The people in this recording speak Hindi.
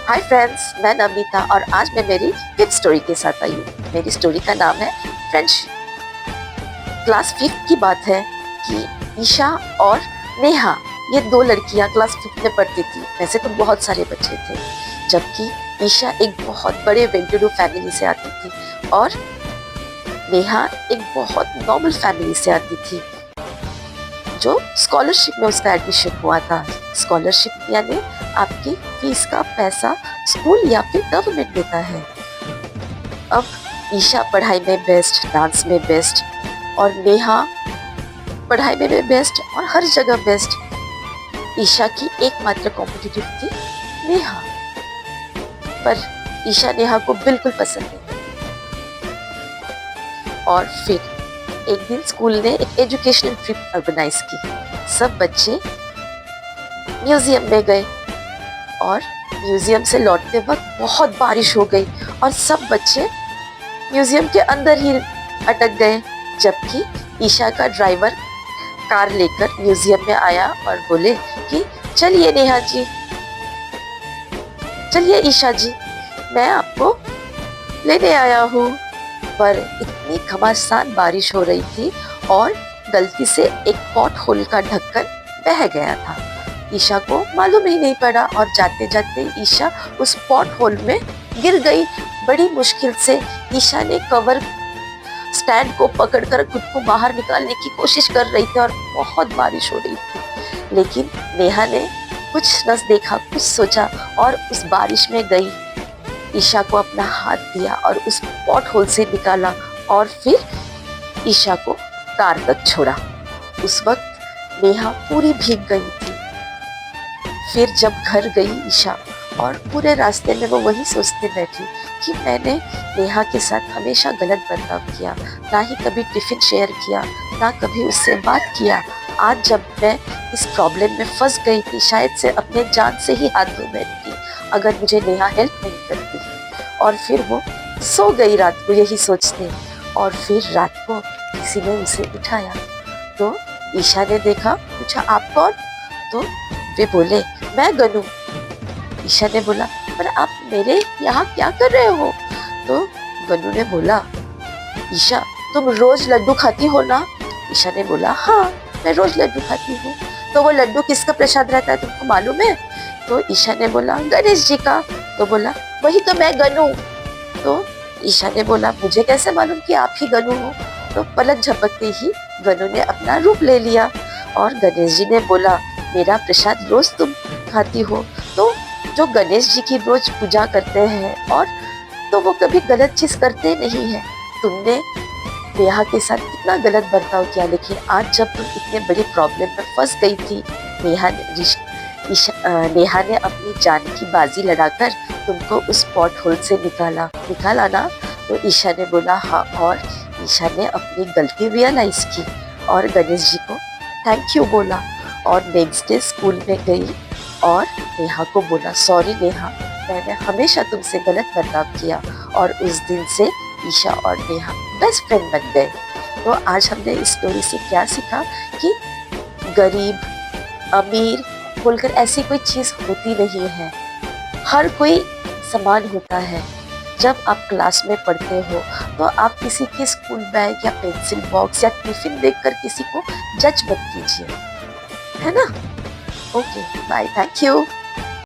हाय फ्रेंड्स, मैं नवनीता और आज मैं मेरी फिफ्थ स्टोरी के साथ आई हूँ। मेरी स्टोरी का नाम है फ्रेंडशिप। क्लास फिफ्थ की बात है कि ईशा और नेहा, ये दो लड़कियां क्लास फिफ्थ में पढ़ती थी। वैसे तो बहुत सारे बच्चे थे, जबकि ईशा एक बहुत बड़े वेल टू डू फैमिली से आती थी और नेहा एक बहुत नॉर्मल फैमिली से आती थी, जो स्कॉलरशिप में उसका एडमिशन हुआ था। स्कॉलरशिप यानी आपकी फीस का पैसा स्कूल या फिर गवर्नमेंट देता है। अब ईशा पढ़ाई में बेस्ट, डांस में बेस्ट और नेहा पढ़ाई में भी बेस्ट और हर जगह बेस्ट। ईशा की एकमात्र कॉम्पिटिटिव थी नेहा, पर ईशा नेहा को बिल्कुल पसंद नहीं करती। और फिर एक दिन स्कूल ने एक एजुकेशनल ट्रिप ऑर्गेनाइज की। सब बच्चे म्यूजियम में गए और म्यूजियम से लौटते वक्त बहुत बारिश हो गई और सब बच्चे म्यूजियम के अंदर ही अटक गए, जबकि ईशा का ड्राइवर कार लेकर म्यूजियम में आया और बोले कि चलिए नेहा जी, चलिए ईशा जी, मैं आपको लेने आया हूँ। पर इतनी घमासान बारिश हो रही थी और गलती से एक पॉट होल का ढक्कन बह गया था। ईशा को मालूम ही नहीं पड़ा और जाते जाते ईशा उस पॉट होल में गिर गई। बड़ी मुश्किल से ईशा ने कवर स्टैंड को पकड़कर खुद को बाहर निकालने की कोशिश कर रही थी और बहुत बारिश हो रही थी, लेकिन नेहा ने कुछ न देखा, कुछ सोचा और उस बारिश में गई, ईशा को अपना हाथ दिया और उस पॉट होल से निकाला और फिर ईशा को कार तक छोड़ा। उस वक्त नेहा पूरी भीग गई थी। फिर जब घर गई ईशा और पूरे रास्ते में वो वही सोचते बैठी कि मैंने नेहा के साथ हमेशा गलत बर्ताव किया, ना ही कभी टिफिन शेयर किया, ना कभी उससे बात किया। आज जब मैं इस प्रॉब्लम में फंस गई थी, शायद से अपने जान से ही हाथ धो बैठती अगर मुझे नेहा हेल्प नहीं करती। और फिर वो सो गई रात को यही सोचते। और फिर रात को किसी ने उसे उठाया तो ईशा ने देखा, पूछा आप कौन? तो वे बोले मैं गनू। ईशा ने बोला पर आप मेरे यहाँ क्या कर रहे हो? तो गनू ने बोला ईशा तुम रोज लड्डू खाती हो ना? ईशा ने बोला हाँ, मैं रोज लड्डू खाती हूँ। तो वो लड्डू किसका प्रसाद रहता है तुमको मालूम है? तो ईशा ने बोला गणेश जी का। तो बोला वही तो मैं गनू। तो ईशा ने बोला मुझे कैसे मालूम कि आप ही गनू हो? तो पलक झपकते ही गनू ने अपना रूप ले लिया और गणेश जी ने बोला मेरा प्रसाद रोज तुम खाती हो। तो जो गणेश जी की रोज पूजा करते हैं और तो वो कभी गलत चीज करते नहीं है। तुमने नेहा के साथ कितना गलत बर्ताव किया, लेकिन आज जब तुम इतने बड़े प्रॉब्लम में फंस गई थी, नेहा ने अपनी जान की बाजी लड़ाकर तुमको उस पॉट होल से निकाला ना? तो ईशा ने बोला हाँ, और ईशा ने अपनी गलती रियलाइज की और गणेश जी को थैंक यू बोला और नेक्स्ट डे स्कूल में गई और नेहा को बोला सॉरी नेहा, मैंने हमेशा तुमसे गलत बर्ताव किया। और उस दिन से ईशा और नेहा बेस्ट फ्रेंड बन गए। तो आज हमने इस स्टोरी से क्या सीखा कि गरीब अमीर बोलकर ऐसी कोई चीज होती नहीं है, हर कोई समान होता है। जब आप क्लास में पढ़ते हो तो आप किसी के स्कूल बैग या पेंसिल बॉक्स या टिफिन देखकर किसी को जज मत कीजिए, है ना? Okay bye, thank you.